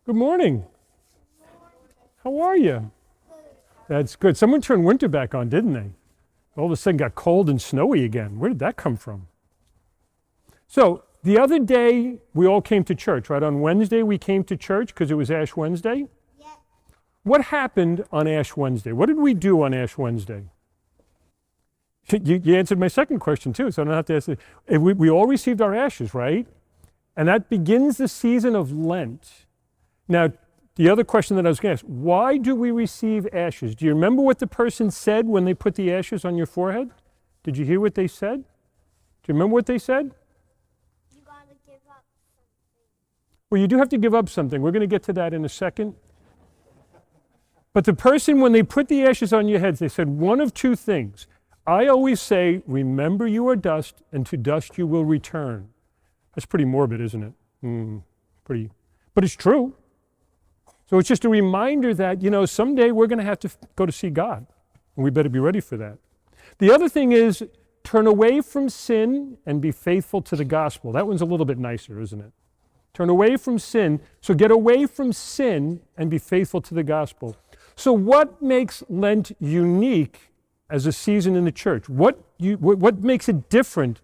Good morning. How are you? That's good. Someone turned winter back on, didn't they? All of a sudden got cold and snowy again. Where did that come from? So the other day we all came to church, right? On Wednesday we came to church because it was Ash Wednesday. Yeah. What happened on Ash Wednesday? What did we do on Ash Wednesday? You answered my second question too, so I don't have to ask it. We all received our ashes, right? And that begins the season of Lent. Now, the other question that I was going to ask, why do we receive ashes? Do you remember what the person said when they put the ashes on your forehead? Did you hear what they said? Do you remember what they said? You gotta give up something. Well, you do have to give up something. We're going to get to that in a second. But the person, when they put the ashes on your heads, they said one of two things. I always say, remember you are dust, and to dust you will return. That's pretty morbid, isn't it? But it's true. So it's just a reminder that, someday we're going to have to go to see God, and we better be ready for that. The other thing is, turn away from sin and be faithful to the gospel. That one's a little bit nicer, isn't it? Turn away from sin. So get away from sin and be faithful to the gospel. So what makes Lent unique as a season in the church? What makes it different?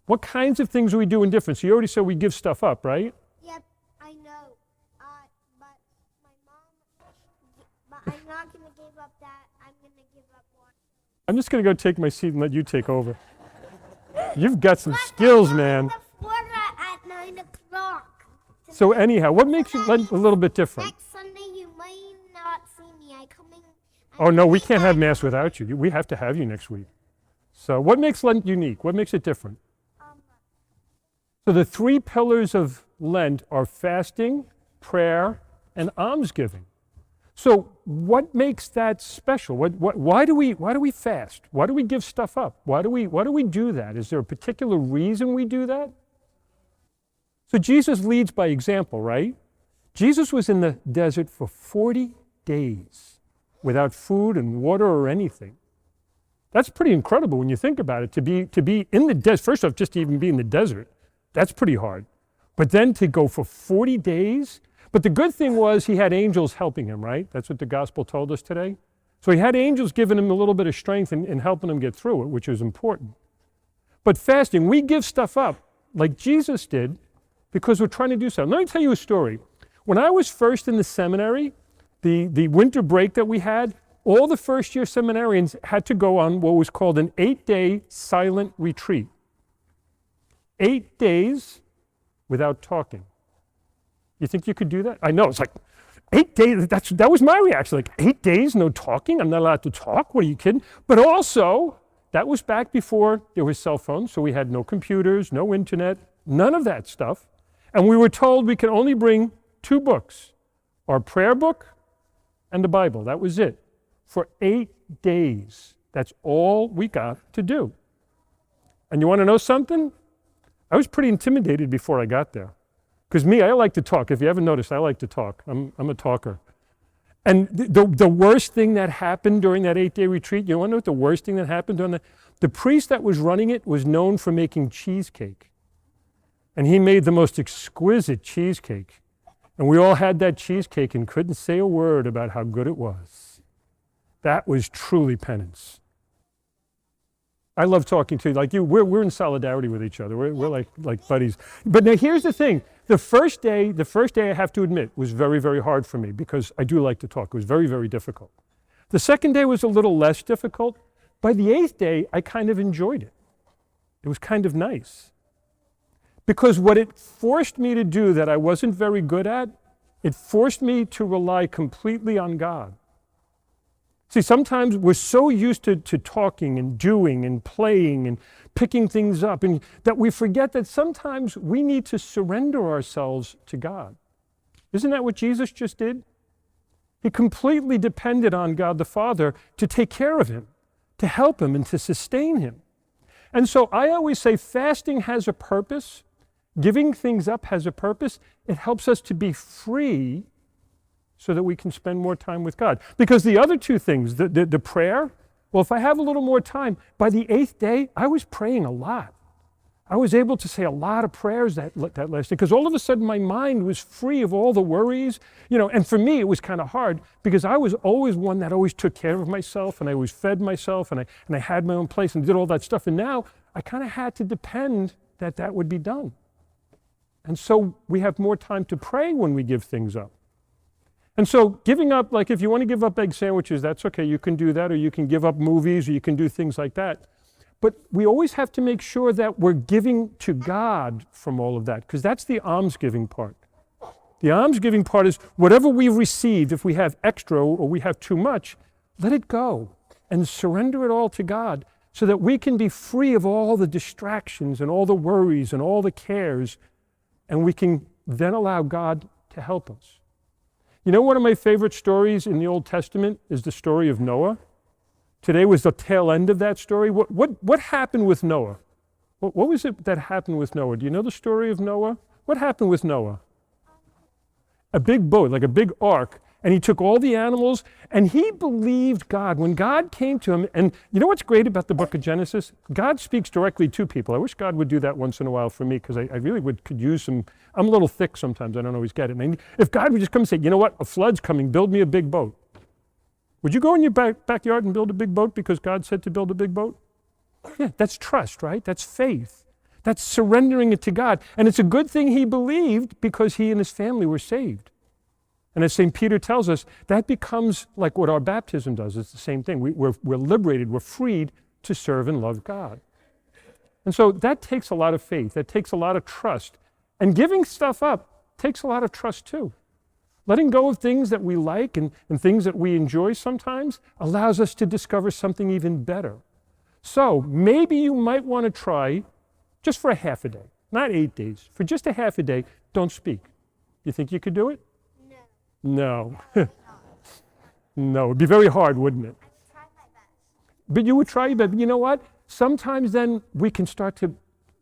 What kinds of things are we doing different? So you already said we give stuff up, right? Yep, I know. But my mom, but I'm not gonna give up that. I'm gonna give up one. I'm just going to go take my seat and let you take over. You've got some skills, man. At 9 o'clock. So anyhow, what makes you Lent a little bit different? Next Sunday you may not see me. Oh, no, we can't have Mass without you. We have to have you next week. So what makes Lent unique? What makes it different? So the three pillars of Lent are fasting, prayer, and almsgiving. So what makes that special? Why do we fast? Why do we give stuff up? Why do we do that? Is there a particular reason we do that? So Jesus leads by example, right? Jesus was in the desert for 40 days without food and water or anything. That's pretty incredible when you think about it, to be in the desert. First off, just to even be in the desert, that's pretty hard. But then to go for 40 days. But the good thing was he had angels helping him, right? That's what the gospel told us today. So he had angels giving him a little bit of strength and helping him get through it, which is important. But fasting, we give stuff up like Jesus did because we're trying to do something. Let me tell you a story. When I was first in the seminary, the winter break that we had, all the first-year seminarians had to go on what was called an 8-day silent retreat. 8 days without talking. You think you could do that? I know, it's like 8 days, that was my reaction, like 8 days, no talking? I'm not allowed to talk? What are you kidding? But also, that was back before there was cell phones, so we had no computers, no internet, none of that stuff. And we were told we could only bring 2 books, our prayer book and the Bible. That was it. For 8 days. That's all we got to do. And you want to know something? I was pretty intimidated before I got there. Because me, I like to talk. If you haven't noticed, I like to talk. I'm a talker. And the worst thing that happened during that 8-day retreat, you want to know what the worst thing that happened during that? The priest that was running it was known for making cheesecake. And he made the most exquisite cheesecake. And we all had that cheesecake and couldn't say a word about how good it was. That was truly penance. I love talking to you. Like you, we're in solidarity with each other. We're like buddies. But now here's the thing. The first day I have to admit was very, very hard for me because I do like to talk. It was very, very difficult. The second day was a little less difficult. By the 8th day, I kind of enjoyed it. It was kind of nice. Because what it forced me to do that I wasn't very good at, it forced me to rely completely on God. See, sometimes we're so used to talking and doing and playing and picking things up and that we forget that sometimes we need to surrender ourselves to God. Isn't that what Jesus just did? He completely depended on God the Father to take care of him, to help him and to sustain him. And so I always say fasting has a purpose. Giving things up has a purpose. It helps us to be free so that we can spend more time with God. Because the other two things, the prayer, well, if I have a little more time, by the 8th day, I was praying a lot. I was able to say a lot of prayers that last day because all of a sudden my mind was free of all the worries, and for me it was kind of hard because I was always one that always took care of myself and I always fed myself and I had my own place and did all that stuff. And now I kind of had to depend that would be done. And so we have more time to pray when we give things up. And so giving up, like if you want to give up egg sandwiches, that's okay. You can do that, or you can give up movies, or you can do things like that. But we always have to make sure that we're giving to God from all of that, because that's the almsgiving part. The almsgiving part is whatever we've received, if we have extra or we have too much, let it go and surrender it all to God so that we can be free of all the distractions and all the worries and all the cares, and we can then allow God to help us. One of my favorite stories in the Old Testament is the story of Noah. Today was the tail end of that story. What happened with Noah? What was it that happened with Noah? Do you know the story of Noah? What happened with Noah? A big boat, like a big ark, and he took all the animals, and he believed God. When God came to him, and you know what's great about the book of Genesis? God speaks directly to people. I wish God would do that once in a while for me, because I really could use some. I'm a little thick sometimes. I don't always get it. And if God would just come and say, you know what, a flood's coming, build me a big boat. Would you go in your backyard and build a big boat because God said to build a big boat? Yeah, that's trust, right? That's faith. That's surrendering it to God. And it's a good thing he believed because he and his family were saved. And as St. Peter tells us, that becomes like what our baptism does. It's the same thing. We're liberated, we're freed to serve and love God. And so that takes a lot of faith. That takes a lot of trust. And giving stuff up takes a lot of trust too. Letting go of things that we like and things that we enjoy sometimes allows us to discover something even better. So maybe you might want to try, just for a half a day, not 8 days, for just a half a day, don't speak. You think you could do it? No. No, it'd be very hard, wouldn't it? I would try my best. But you would try your best. But you know what? Sometimes then we can start to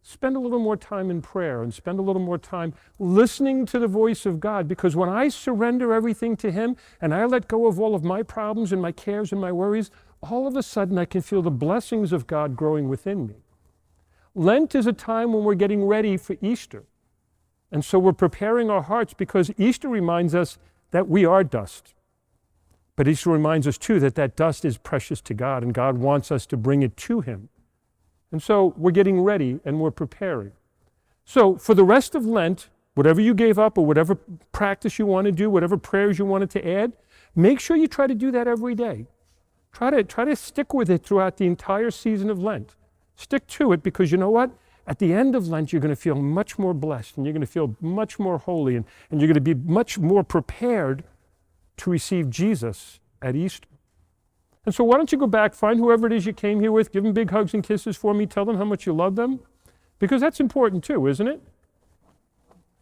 spend a little more time in prayer and spend a little more time listening to the voice of God. Because when I surrender everything to him and I let go of all of my problems and my cares and my worries, all of a sudden I can feel the blessings of God growing within me. Lent is a time when we're getting ready for Easter. And so we're preparing our hearts because Easter reminds us that we are dust. But Easter reminds us too that dust is precious to God and God wants us to bring it to him. And so we're getting ready and we're preparing. So for the rest of Lent, whatever you gave up or whatever practice you want to do, whatever prayers you wanted to add, make sure you try to do that every day. Try to stick with it throughout the entire season of Lent. Stick to it because you know what? At the end of Lent, you're going to feel much more blessed and you're going to feel much more holy and you're going to be much more prepared to receive Jesus at Easter. And so why don't you go back, find whoever it is you came here with, give them big hugs and kisses for me, tell them how much you love them, because that's important too, isn't it?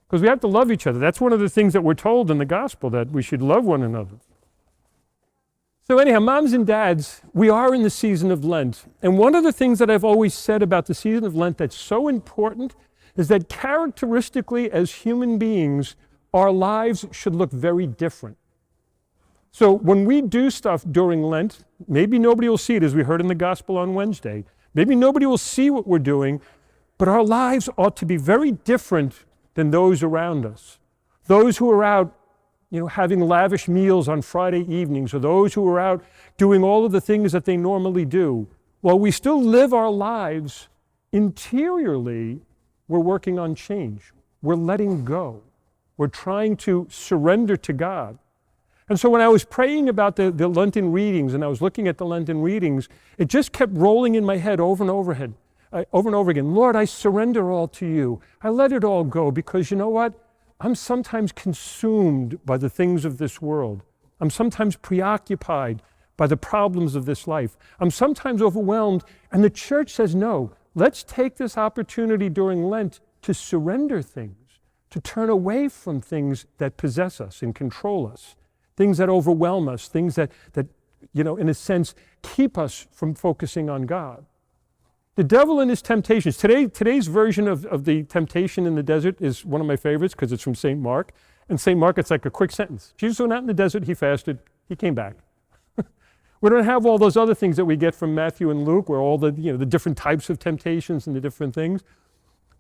Because we have to love each other. That's one of the things that we're told in the gospel, that we should love one another. So anyhow, moms and dads, we are in the season of Lent. And one of the things that I've always said about the season of Lent that's so important is that characteristically as human beings, our lives should look very different. So when we do stuff during Lent, maybe nobody will see it, as we heard in the gospel on Wednesday. Maybe nobody will see what we're doing, but our lives ought to be very different than those around us. Those who are out having lavish meals on Friday evenings, or those who are out doing all of the things that they normally do. While we still live our lives, interiorly, we're working on change. We're letting go. We're trying to surrender to God. And so when I was praying about the Lenten readings, and I was looking at the Lenten readings, it just kept rolling in my head over and over again. Lord, I surrender all to you. I let it all go because you know what? I'm sometimes consumed by the things of this world. I'm sometimes preoccupied by the problems of this life. I'm sometimes overwhelmed, and the church says, no, let's take this opportunity during Lent to surrender things, to turn away from things that possess us and control us, things that overwhelm us, things that in a sense, keep us from focusing on God. The devil and his temptations. Today's version of the temptation in the desert is one of my favorites because it's from St. Mark. And St. Mark, it's like a quick sentence. Jesus went out in the desert, he fasted, he came back. We don't have all those other things that we get from Matthew and Luke, where all the different types of temptations and the different things.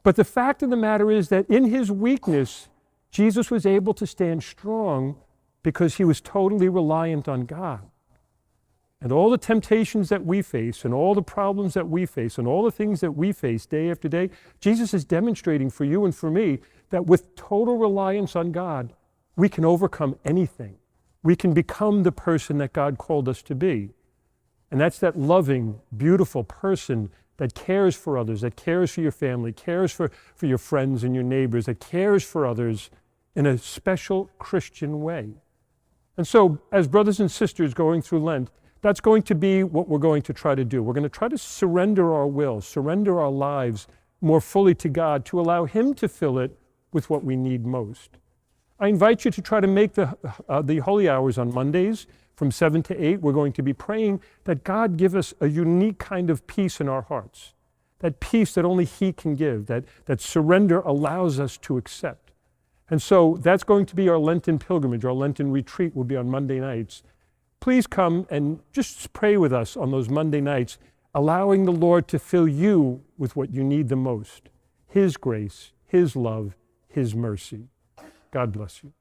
But the fact of the matter is that in his weakness, Jesus was able to stand strong because he was totally reliant on God. And all the temptations that we face and all the problems that we face and all the things that we face day after day, Jesus is demonstrating for you and for me that with total reliance on God, we can overcome anything. We can become the person that God called us to be. And that's that loving, beautiful person that cares for others, that cares for your family, cares for your friends and your neighbors, that cares for others in a special Christian way. And so, as brothers and sisters going through Lent, that's going to be what we're going to try to do. We're going to try to surrender our will, surrender our lives more fully to God to allow him to fill it with what we need most. I invite you to try to make the holy hours on Mondays from 7 to 8. We're going to be praying that God give us a unique kind of peace in our hearts, that peace that only he can give, that surrender allows us to accept. And so that's going to be our Lenten pilgrimage. Our Lenten retreat will be on Monday nights. Please come and just pray with us on those Monday nights, allowing the Lord to fill you with what you need the most, his grace, his love, his mercy. God bless you.